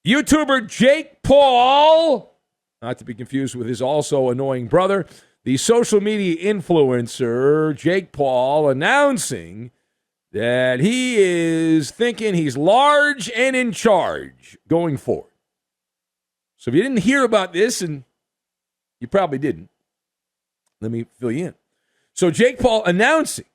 YouTuber Jake Paul, not to be confused with his also annoying brother, the social media influencer Jake Paul, announcing that he is thinking he's large and in charge going forward. So if you didn't hear about this, and you probably didn't, let me fill you in. So Jake Paul announcing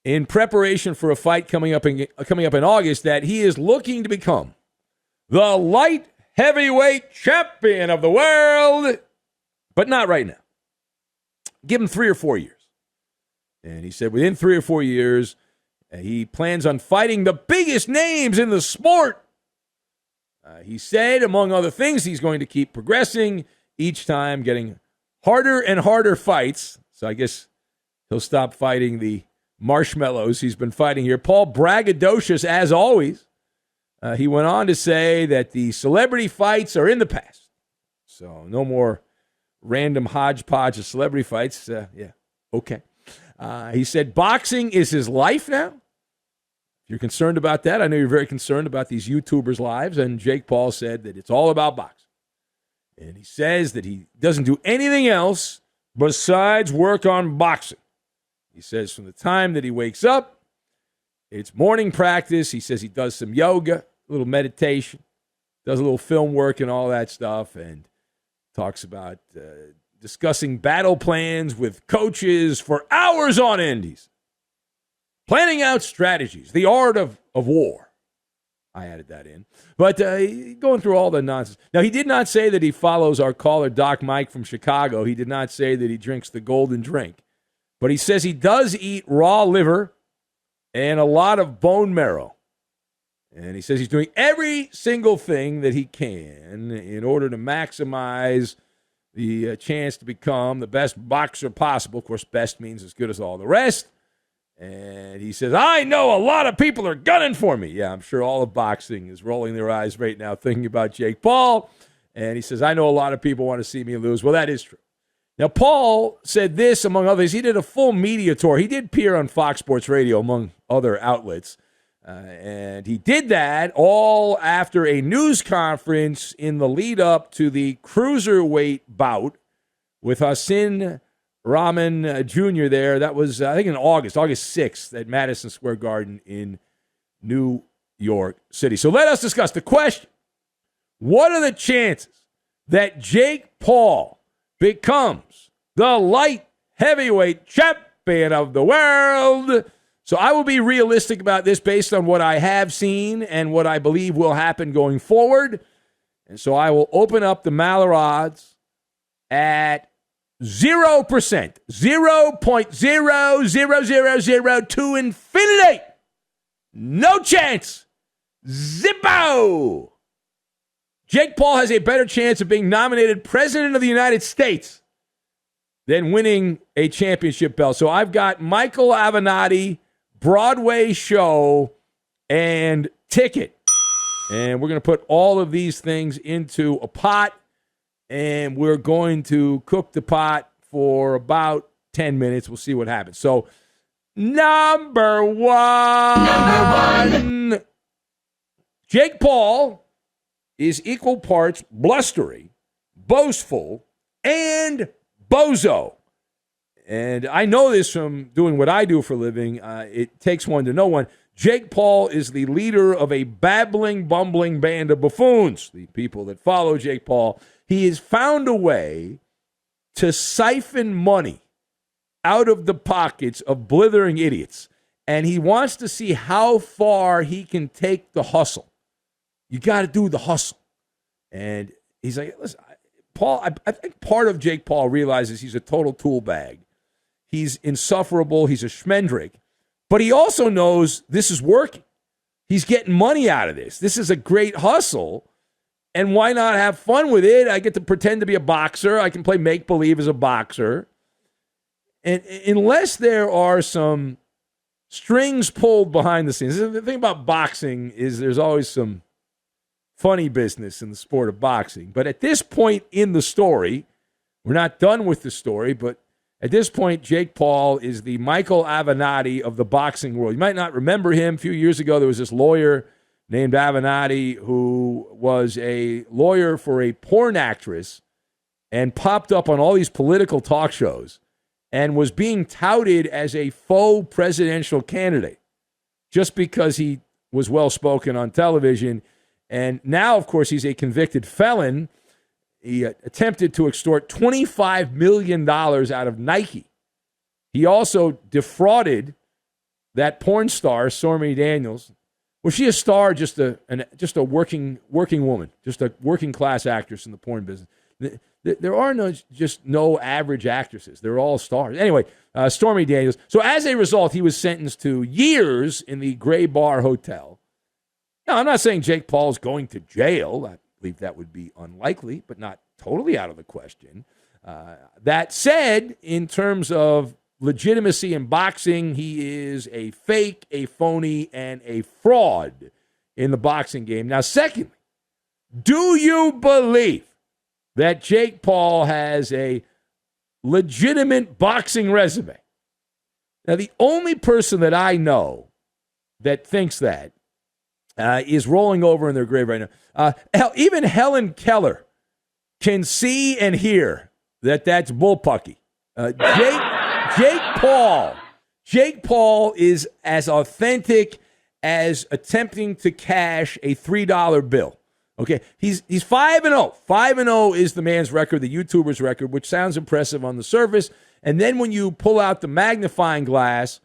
in preparation for a fight coming up in August that he is looking to become the light heavyweight champion of the world, but not right now. Give him 3 or 4 years. And he said within 3 or 4 years, he plans on fighting the biggest names in the sport. He said, among other things, he's going to keep progressing each time, getting harder and harder fights. So I guess he'll stop fighting the marshmallows he's been fighting here. Paul braggadocious, as always. He went on to say that the celebrity fights are in the past. So no more random hodgepodge of celebrity fights. Okay. He said boxing is his life now. If you're concerned about that, I know you're very concerned about these YouTubers' lives, and Jake Paul said that it's all about boxing. And he says that he doesn't do anything else besides work on boxing. He says from the time that he wakes up, it's morning practice. He says he does some yoga, a little meditation, does a little film work and all that stuff, and talks about discussing battle plans with coaches for hours on end. He's planning out strategies, the art of war. I added that in. But going through all the nonsense. Now, he did not say that he follows our caller, Doc Mike from Chicago. He did not say that he drinks the golden drink. But he says he does eat raw liver and a lot of bone marrow. And he says he's doing every single thing that he can in order to maximize the chance to become the best boxer possible. Of course, best means as good as all the rest. And he says, I know a lot of people are gunning for me. Yeah, I'm sure all of boxing is rolling their eyes right now thinking about Jake Paul. And he says, I know a lot of people want to see me lose. Well, that is true. Now, Paul said this, among others. He did a full media tour. He did appear on Fox Sports Radio, among other outlets. And he did that all after a news conference in the lead up to the cruiserweight bout with Hassan Rahman Jr. there. That was, I think, in August 6th at Madison Square Garden in New York City. So let us discuss the question. What are the chances that Jake Paul becomes the light heavyweight champion of the world? So I will be realistic about this based on what I have seen and what I believe will happen going forward. And so I will open up the MALLER odds at 0%, 0.00002 to infinity. No chance. Zippo. Jake Paul has a better chance of being nominated President of the United States than winning a championship belt. So I've got Michael Avenatti, Broadway show, and ticket. And we're going to put all of these things into a pot, and we're going to cook the pot for about 10 minutes. We'll see what happens. So, number one. Jake Paul is equal parts blustery, boastful, and bozo. And I know this from doing what I do for a living. It takes one to know one. Jake Paul is the leader of a babbling, bumbling band of buffoons, the people that follow Jake Paul. He has found a way to siphon money out of the pockets of blithering idiots. And he wants to see how far he can take the hustle. You got to do the hustle. And he's like, listen, Paul, I think part of Jake Paul realizes he's a total tool bag. He's insufferable. He's a schmendrick. But he also knows this is working. He's getting money out of this. This is a great hustle. And why not have fun with it? I get to pretend to be a boxer. I can play make-believe as a boxer. And unless there are some strings pulled behind the scenes. The thing about boxing is there's always some funny business in the sport of boxing. But at this point in the story, we're not done with the story, but at this point, Jake Paul is the Michael Avenatti of the boxing world. You might not remember him. A few years ago, there was this lawyer named Avenatti, who was a lawyer for a porn actress and popped up on all these political talk shows and was being touted as a faux presidential candidate just because he was well-spoken on television. And now, of course, he's a convicted felon. He attempted to extort $25 million out of Nike. He also defrauded that porn star, Stormy Daniels. Was she a star, just a working woman, just a working class actress in the porn business? There are no average actresses. They're all stars. Anyway, Stormy Daniels. So as a result, he was sentenced to years in the Gray Bar Hotel. Now, I'm not saying Jake Paul is going to jail. I believe that would be unlikely, but not totally out of the question. That said, in terms of legitimacy in boxing, he is a fake, a phony, and a fraud in the boxing game. Now, secondly, do you believe that Jake Paul has a legitimate boxing resume? Now, the only person that I know that thinks that is rolling over in their grave right now. Even Helen Keller can see and hear that that's bullpucky. Jake Paul is as authentic as attempting to cash a $3 bill. Okay, he's 5-0. 5-0 is the man's record, the YouTuber's record, which sounds impressive on the surface. And then when you pull out the magnifying glass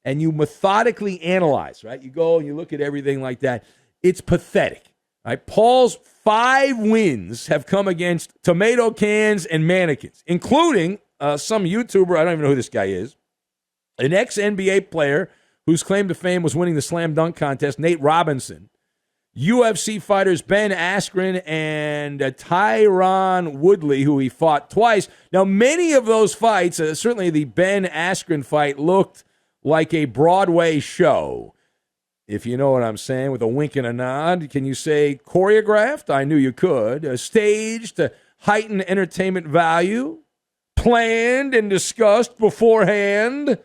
and you methodically analyze, right? You go and you look at everything like that. It's pathetic. Right? Paul's 5 wins have come against tomato cans and mannequins, including some YouTuber, I don't even know who this guy is, an ex-NBA player whose claim to fame was winning the slam dunk contest, Nate Robinson, UFC fighters Ben Askren and Tyron Woodley, who he fought twice. Now, many of those fights, certainly the Ben Askren fight, looked like a Broadway show, if you know what I'm saying, with a wink and a nod. Can you say choreographed? I knew you could. Staged to heighten entertainment value. Planned and discussed beforehand.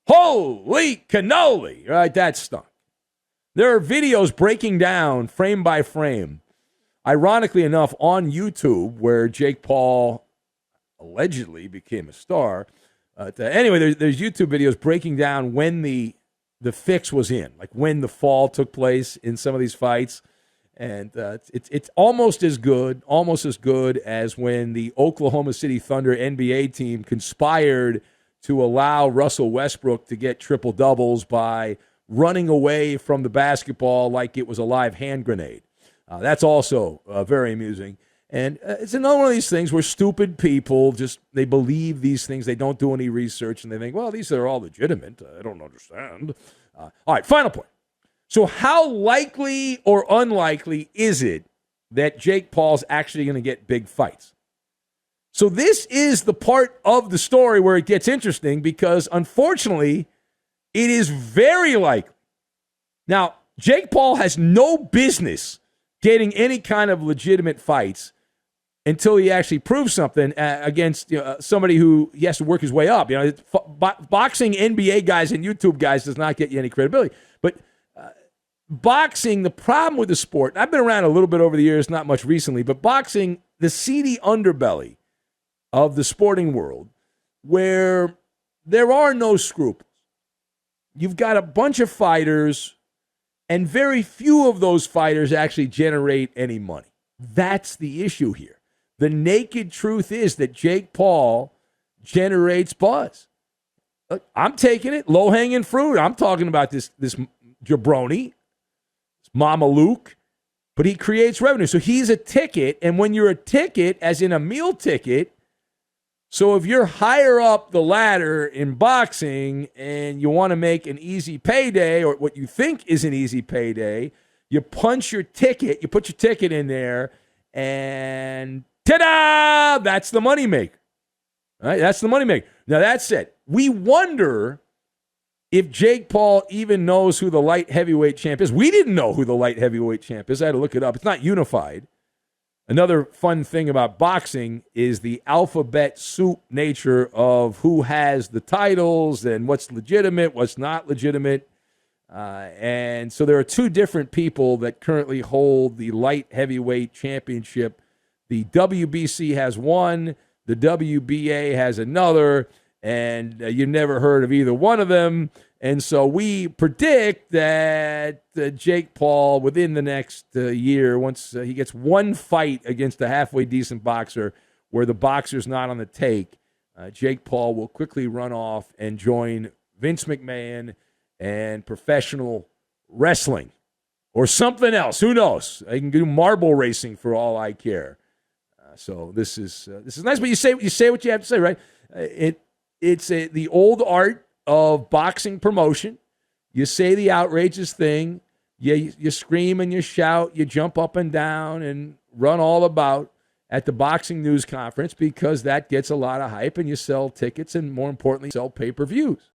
Holy cannoli. Right, that stunk. There are videos breaking down frame by frame, ironically enough, on YouTube, where Jake Paul allegedly became a star. Anyway, there's YouTube videos breaking down when the fix was in, like when the fall took place in some of these fights. And it's almost as good as when the Oklahoma City Thunder NBA team conspired to allow Russell Westbrook to get triple doubles by running away from the basketball like it was a live hand grenade. That's also very amusing. And it's another one of these things where stupid people they believe these things. They don't do any research, and they think, well, these are all legitimate. I don't understand. All right, final point. So how likely or unlikely is it that Jake Paul's actually going to get big fights? So this is the part of the story where it gets interesting because, unfortunately, it is very likely. Now, Jake Paul has no business getting any kind of legitimate fights until he actually proves something against somebody who he has to work his way up. Boxing NBA guys and YouTube guys does not get you any credibility. But boxing, the problem with the sport, I've been around a little bit over the years, not much recently, but boxing, the seedy underbelly of the sporting world, where there are no scruples. You've got a bunch of fighters, and very few of those fighters actually generate any money. That's the issue here. The naked truth is that Jake Paul generates buzz. Look, I'm taking it, low-hanging fruit. I'm talking about this jabroni, this Mama Luke, but he creates revenue. So he's a ticket, and when you're a ticket, as in a meal ticket, so if you're higher up the ladder in boxing and you want to make an easy payday, or what you think is an easy payday, you punch your ticket, you put your ticket in there, and ta-da! That's the moneymaker. All right, that's the moneymaker. Now, that said, we wonder if Jake Paul even knows who the light heavyweight champ is. We didn't know who the light heavyweight champ is. I had to look it up. It's not unified. Another fun thing about boxing is the alphabet soup nature of who has the titles and what's legitimate, what's not legitimate. And so there are two different people that currently hold the light heavyweight championship. The WBC has one, the WBA has another, and you've never heard of either one of them. And so we predict that Jake Paul, within the next year, once he gets one fight against a halfway decent boxer where the boxer's not on the take, Jake Paul will quickly run off and join Vince McMahon and professional wrestling or something else. Who knows? I can do marble racing for all I care. So this is nice. But you say what you have to say, right? It's the old art of boxing promotion. You say the outrageous thing. You scream and you shout. You jump up and down and run all about at the boxing news conference because that gets a lot of hype and you sell tickets and, more importantly, sell pay-per-views.